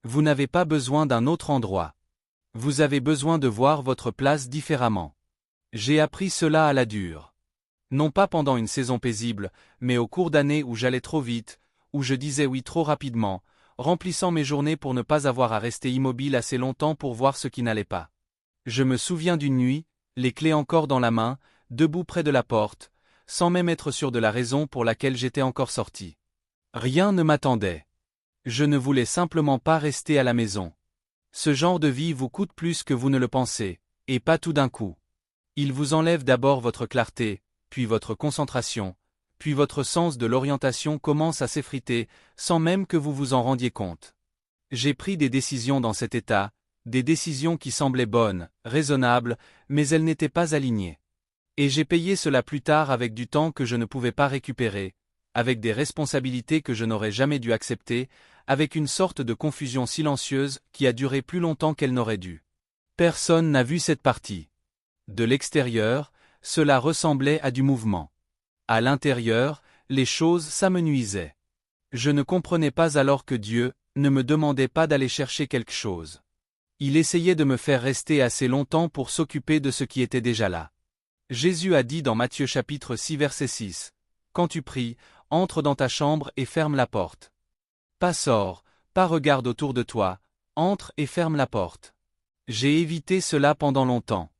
Vous n'avez pas besoin d'un autre endroit. Vous avez besoin de voir votre place différemment. J'ai appris cela à la dure. Non pas pendant une saison paisible, mais au cours d'années où j'allais trop vite, où je disais oui trop rapidement, remplissant mes journées pour ne pas avoir à rester immobile assez longtemps pour voir ce qui n'allait pas. Je me souviens d'une nuit, les clés encore dans la main, debout près de la porte, sans même être sûr de la raison pour laquelle j'étais encore sorti. Rien ne m'attendait. Je ne voulais simplement pas rester à la maison. Ce genre de vie vous coûte plus que vous ne le pensez, et pas tout d'un coup. Il vous enlève d'abord votre clarté, puis votre concentration, puis votre sens de l'orientation commence à s'effriter, sans même que vous vous en rendiez compte. J'ai pris des décisions dans cet état, des décisions qui semblaient bonnes, raisonnables, mais elles n'étaient pas alignées. Et j'ai payé cela plus tard avec du temps que je ne pouvais pas récupérer, avec des responsabilités que je n'aurais jamais dû accepter, avec une sorte de confusion silencieuse qui a duré plus longtemps qu'elle n'aurait dû. Personne n'a vu cette partie. De l'extérieur, cela ressemblait à du mouvement. À l'intérieur, les choses s'amenuisaient. Je ne comprenais pas alors que Dieu ne me demandait pas d'aller chercher quelque chose. Il essayait de me faire rester assez longtemps pour s'occuper de ce qui était déjà là. Jésus a dit dans Matthieu chapitre 6 verset 6, « Quand tu pries, entre dans ta chambre et ferme la porte. Pas sors, pas regarde autour de toi, entre et ferme la porte. » J'ai évité cela pendant longtemps.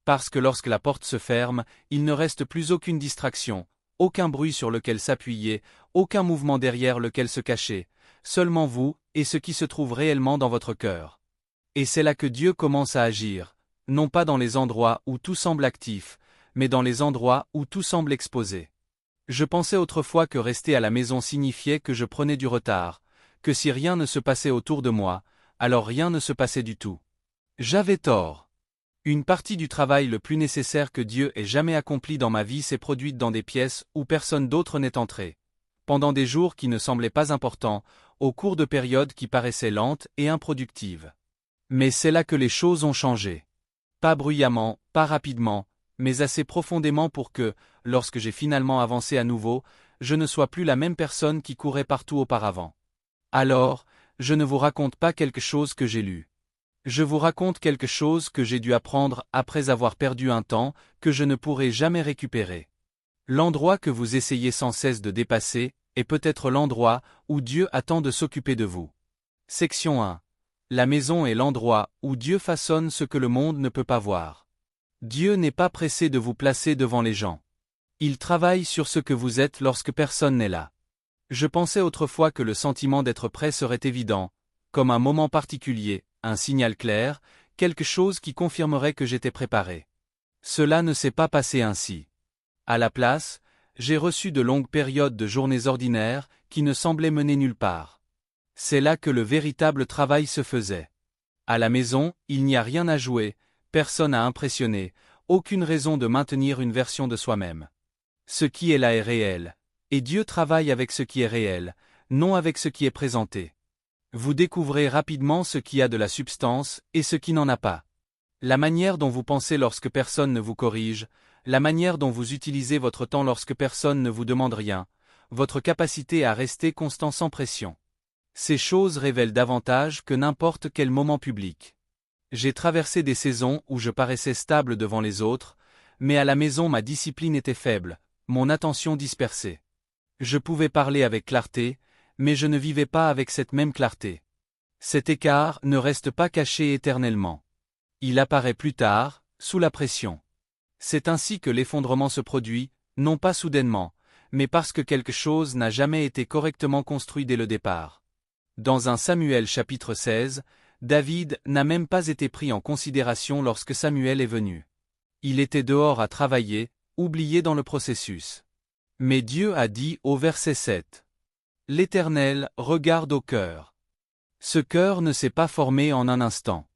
Parce que lorsque la porte se ferme, il ne reste plus aucune distraction, aucun bruit sur lequel s'appuyer, aucun mouvement derrière lequel se cacher, seulement vous et ce qui se trouve réellement dans votre cœur. Et c'est là que Dieu commence à agir, non pas dans les endroits où tout semble actif, mais dans les endroits où tout semble exposé. Je pensais autrefois que rester à la maison signifiait que je prenais du retard, que si rien ne se passait autour de moi, alors rien ne se passait du tout. J'avais tort. Une partie du travail le plus nécessaire que Dieu ait jamais accompli dans ma vie s'est produite dans des pièces où personne d'autre n'est entré. Pendant des jours qui ne semblaient pas importants, au cours de périodes qui paraissaient lentes et improductives. Mais c'est là que les choses ont changé. Pas bruyamment, pas rapidement, mais assez profondément pour que, lorsque j'ai finalement avancé à nouveau, je ne sois plus la même personne qui courait partout auparavant. Alors, je ne vous raconte pas quelque chose que j'ai lu. Je vous raconte quelque chose que j'ai dû apprendre après avoir perdu un temps que je ne pourrai jamais récupérer. L'endroit que vous essayez sans cesse de dépasser est peut-être l'endroit où Dieu attend de s'occuper de vous. Section 1. La maison est l'endroit où Dieu façonne ce que le monde ne peut pas voir. Dieu n'est pas pressé de vous placer devant les gens. Il travaille sur ce que vous êtes lorsque personne n'est là. Je pensais autrefois que le sentiment d'être prêt serait évident, comme un moment particulier, un signal clair, quelque chose qui confirmerait que j'étais préparé. Cela ne s'est pas passé ainsi. À la place, j'ai reçu de longues périodes de journées ordinaires qui ne semblaient mener nulle part. C'est là que le véritable travail se faisait. À la maison, il n'y a rien à jouer, personne à impressionner, aucune raison de maintenir une version de soi-même. Ce qui est là est réel, et Dieu travaille avec ce qui est réel, non avec ce qui est présenté. Vous découvrez rapidement ce qui a de la substance et ce qui n'en a pas. La manière dont vous pensez lorsque personne ne vous corrige, la manière dont vous utilisez votre temps lorsque personne ne vous demande rien, votre capacité à rester constant sans pression. Ces choses révèlent davantage que n'importe quel moment public. J'ai traversé des saisons où je paraissais stable devant les autres, mais à la maison ma discipline était faible, mon attention dispersée. Je pouvais parler avec clarté, mais je ne vivais pas avec cette même clarté. Cet écart ne reste pas caché éternellement. Il apparaît plus tard, sous la pression. C'est ainsi que l'effondrement se produit, non pas soudainement, mais parce que quelque chose n'a jamais été correctement construit dès le départ. Dans 1 Samuel chapitre 16, David n'a même pas été pris en considération lorsque Samuel est venu. Il était dehors à travailler, oublié dans le processus. Mais Dieu a dit au verset 7. L'Éternel regarde au cœur. Ce cœur ne s'est pas formé en un instant.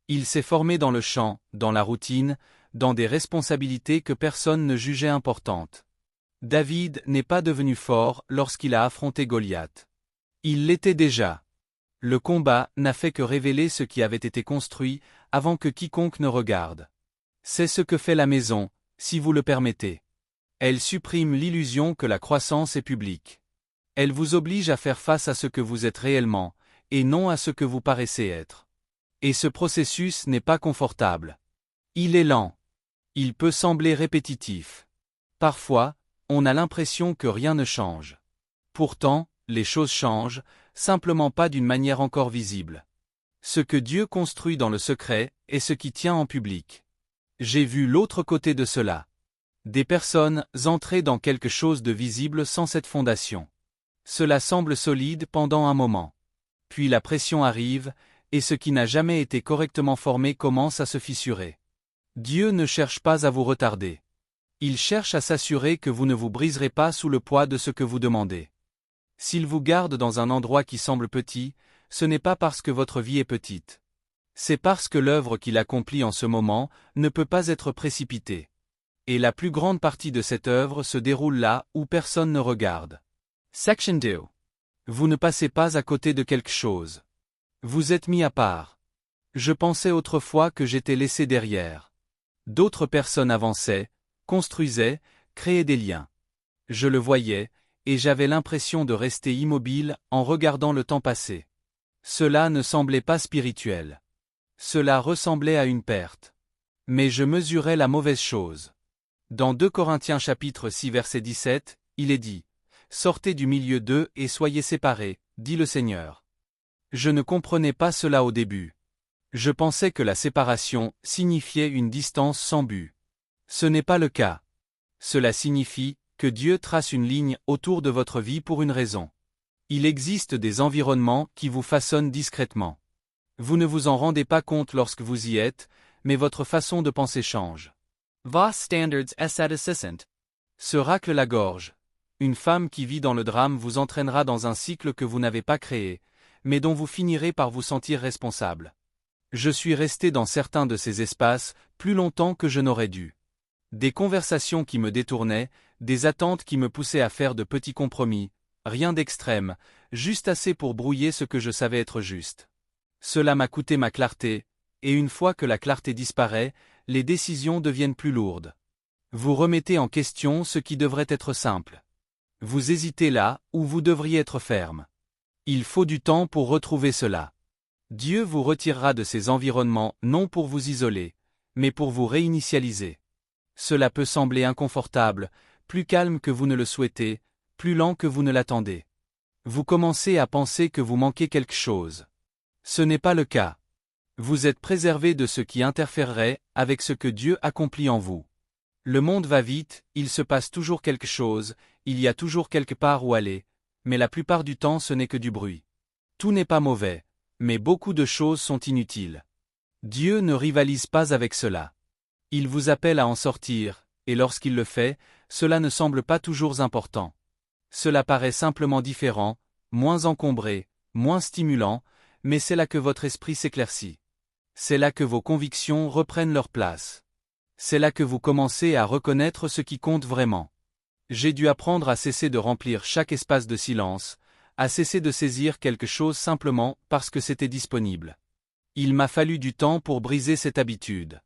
Il s'est formé dans le champ, dans la routine, dans des responsabilités que personne ne jugeait importantes. David n'est pas devenu fort lorsqu'il a affronté Goliath. Il l'était déjà. Le combat n'a fait que révéler ce qui avait été construit avant que quiconque ne regarde. C'est ce que fait la maison, si vous le permettez. Elle supprime l'illusion que la croissance est publique. Elle vous oblige à faire face à ce que vous êtes réellement, et non à ce que vous paraissez être. Et ce processus n'est pas confortable. Il est lent. Il peut sembler répétitif. Parfois, on a l'impression que rien ne change. Pourtant, les choses changent, simplement pas d'une manière encore visible. Ce que Dieu construit dans le secret est ce qui tient en public. J'ai vu l'autre côté de cela. Des personnes entrées dans quelque chose de visible sans cette fondation. Cela semble solide pendant un moment. Puis la pression arrive, et ce qui n'a jamais été correctement formé commence à se fissurer. Dieu ne cherche pas à vous retarder. Il cherche à s'assurer que vous ne vous briserez pas sous le poids de ce que vous demandez. S'il vous garde dans un endroit qui semble petit, ce n'est pas parce que votre vie est petite. C'est parce que l'œuvre qu'il accomplit en ce moment ne peut pas être précipitée. Et la plus grande partie de cette œuvre se déroule là où personne ne regarde. Section 2. Vous ne passez pas à côté de quelque chose. Vous êtes mis à part. Je pensais autrefois que j'étais laissé derrière. D'autres personnes avançaient, construisaient, créaient des liens. Je le voyais, et j'avais l'impression de rester immobile en regardant le temps passer. Cela ne semblait pas spirituel. Cela ressemblait à une perte. Mais je mesurais la mauvaise chose. Dans 2 Corinthiens chapitre 6 verset 17, il est dit « Sortez du milieu d'eux et soyez séparés, dit le Seigneur. » Je ne comprenais pas cela au début. Je pensais que la séparation signifiait une distance sans but. Ce n'est pas le cas. Cela signifie que Dieu trace une ligne autour de votre vie pour une raison. Il existe des environnements qui vous façonnent discrètement. Vous ne vous en rendez pas compte lorsque vous y êtes, mais votre façon de penser change. Voss Standards Essay Assistant. Se racle la gorge. Une femme qui vit dans le drame vous entraînera dans un cycle que vous n'avez pas créé, mais dont vous finirez par vous sentir responsable. Je suis resté dans certains de ces espaces plus longtemps que je n'aurais dû. Des conversations qui me détournaient, des attentes qui me poussaient à faire de petits compromis, rien d'extrême, juste assez pour brouiller ce que je savais être juste. Cela m'a coûté ma clarté, et une fois que la clarté disparaît, les décisions deviennent plus lourdes. Vous remettez en question ce qui devrait être simple. Vous hésitez là où vous devriez être ferme. Il faut du temps pour retrouver cela. Dieu vous retirera de ces environnements non pour vous isoler, mais pour vous réinitialiser. Cela peut sembler inconfortable, plus calme que vous ne le souhaitez, plus lent que vous ne l'attendez. Vous commencez à penser que vous manquez quelque chose. Ce n'est pas le cas. Vous êtes préservé de ce qui interférerait avec ce que Dieu accomplit en vous. Le monde va vite, il se passe toujours quelque chose, il y a toujours quelque part où aller, mais la plupart du temps ce n'est que du bruit. Tout n'est pas mauvais, mais beaucoup de choses sont inutiles. Dieu ne rivalise pas avec cela. Il vous appelle à en sortir, et lorsqu'il le fait, cela ne semble pas toujours important. Cela paraît simplement différent, moins encombré, moins stimulant, mais c'est là que votre esprit s'éclaircit. C'est là que vos convictions reprennent leur place. C'est là que vous commencez à reconnaître ce qui compte vraiment. J'ai dû apprendre à cesser de remplir chaque espace de silence, à cesser de saisir quelque chose simplement parce que c'était disponible. Il m'a fallu du temps pour briser cette habitude.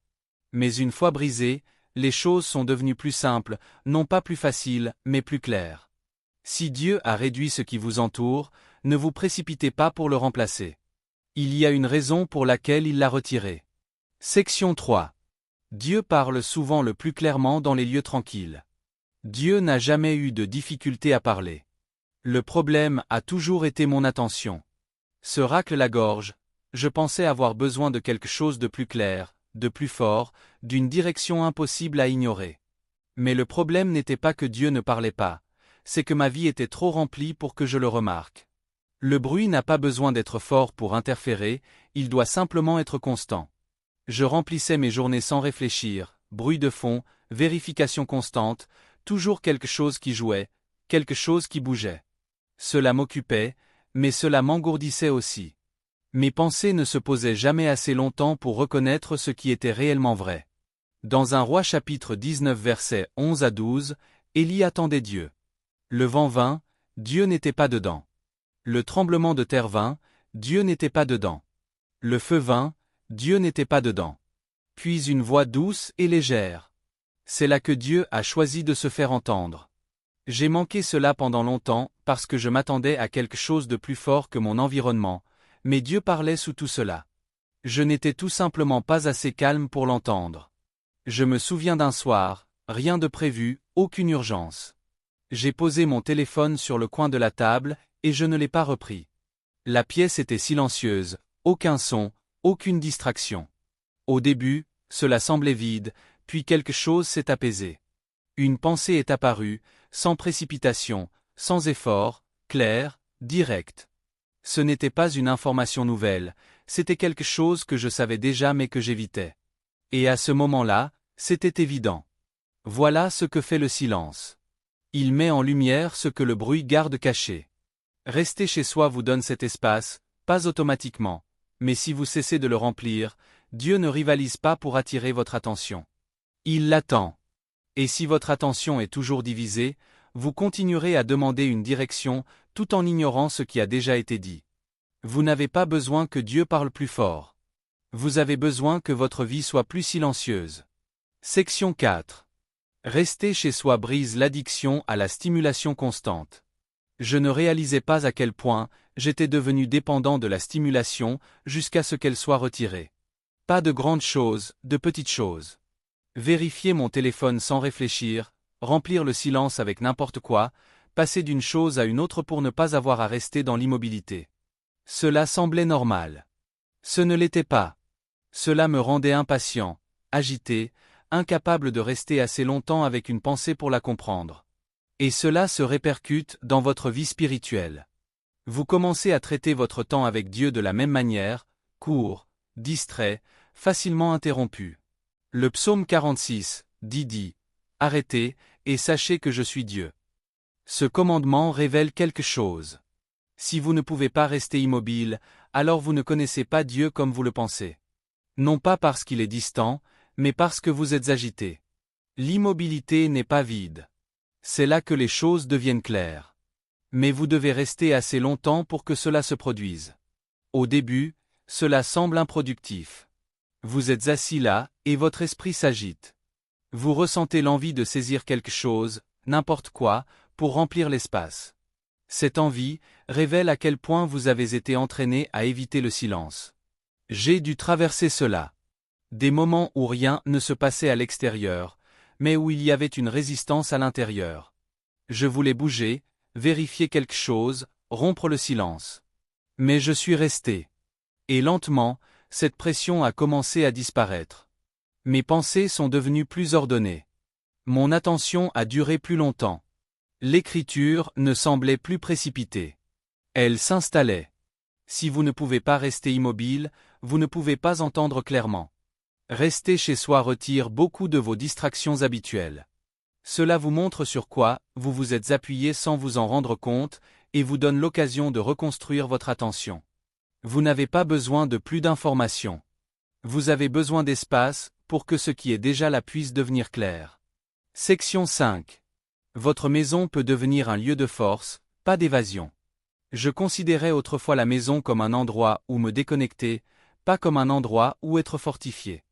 Mais une fois brisées, les choses sont devenues plus simples, non pas plus faciles, mais plus claires. Si Dieu a réduit ce qui vous entoure, ne vous précipitez pas pour le remplacer. Il y a une raison pour laquelle il l'a retiré. Section 3. Dieu parle souvent le plus clairement dans les lieux tranquilles. Dieu n'a jamais eu de difficulté à parler. Le problème a toujours été mon attention. Se racle la gorge, je pensais avoir besoin de quelque chose de plus clair, de plus fort, d'une direction impossible à ignorer. Mais le problème n'était pas que Dieu ne parlait pas, c'est que ma vie était trop remplie pour que je le remarque. Le bruit n'a pas besoin d'être fort pour interférer, il doit simplement être constant. Je remplissais mes journées sans réfléchir, bruit de fond, vérification constante, toujours quelque chose qui jouait, quelque chose qui bougeait. Cela m'occupait, mais cela m'engourdissait aussi. Mes pensées ne se posaient jamais assez longtemps pour reconnaître ce qui était réellement vrai. Dans un Roi chapitre 19 versets 11 à 12, Élie attendait Dieu. Le vent vint, Dieu n'était pas dedans. Le tremblement de terre vint, Dieu n'était pas dedans. Le feu vint, Dieu n'était pas dedans. Puis une voix douce et légère. C'est là que Dieu a choisi de se faire entendre. J'ai manqué cela pendant longtemps parce que je m'attendais à quelque chose de plus fort que mon environnement, mais Dieu parlait sous tout cela. Je n'étais tout simplement pas assez calme pour l'entendre. Je me souviens d'un soir, rien de prévu, aucune urgence. J'ai posé mon téléphone sur le coin de la table, et je ne l'ai pas repris. La pièce était silencieuse, aucun son, aucune distraction. Au début, cela semblait vide, puis quelque chose s'est apaisé. Une pensée est apparue, sans précipitation, sans effort, claire, directe. Ce n'était pas une information nouvelle, c'était quelque chose que je savais déjà mais que j'évitais. Et à ce moment-là, c'était évident. Voilà ce que fait le silence. Il met en lumière ce que le bruit garde caché. Rester chez soi vous donne cet espace, pas automatiquement, mais si vous cessez de le remplir, Dieu ne rivalise pas pour attirer votre attention. Il l'attend. Et si votre attention est toujours divisée, vous continuerez à demander une direction, tout en ignorant ce qui a déjà été dit. Vous n'avez pas besoin que Dieu parle plus fort. Vous avez besoin que votre vie soit plus silencieuse. Section 4. Rester chez soi brise l'addiction à la stimulation constante. Je ne réalisais pas à quel point j'étais devenu dépendant de la stimulation jusqu'à ce qu'elle soit retirée. Pas de grandes choses, de petites choses. Vérifier mon téléphone sans réfléchir, remplir le silence avec n'importe quoi, passer d'une chose à une autre pour ne pas avoir à rester dans l'immobilité. Cela semblait normal. Ce ne l'était pas. Cela me rendait impatient, agité, incapable de rester assez longtemps avec une pensée pour la comprendre. Et cela se répercute dans votre vie spirituelle. Vous commencez à traiter votre temps avec Dieu de la même manière, court, distrait, facilement interrompu. Le psaume 46 dit « Arrêtez, et sachez que je suis Dieu ». Ce commandement révèle quelque chose. Si vous ne pouvez pas rester immobile, alors vous ne connaissez pas Dieu comme vous le pensez. Non pas parce qu'il est distant, mais parce que vous êtes agité. L'immobilité n'est pas vide. C'est là que les choses deviennent claires. Mais vous devez rester assez longtemps pour que cela se produise. Au début, cela semble improductif. Vous êtes assis là, et votre esprit s'agite. Vous ressentez l'envie de saisir quelque chose, n'importe quoi, pour remplir l'espace. Cette envie révèle à quel point vous avez été entraîné à éviter le silence. J'ai dû traverser cela. Des moments où rien ne se passait à l'extérieur, mais où il y avait une résistance à l'intérieur. Je voulais bouger, vérifier quelque chose, rompre le silence. Mais je suis resté. Et lentement, cette pression a commencé à disparaître. Mes pensées sont devenues plus ordonnées. Mon attention a duré plus longtemps. L'écriture ne semblait plus précipitée. Elle s'installait. Si vous ne pouvez pas rester immobile, vous ne pouvez pas entendre clairement. Rester chez soi retire beaucoup de vos distractions habituelles. Cela vous montre sur quoi vous vous êtes appuyé sans vous en rendre compte et vous donne l'occasion de reconstruire votre attention. Vous n'avez pas besoin de plus d'informations. Vous avez besoin d'espace pour que ce qui est déjà là puisse devenir clair. Section 5. Votre maison peut devenir un lieu de force, pas d'évasion. Je considérais autrefois la maison comme un endroit où me déconnecter, pas comme un endroit où être fortifié.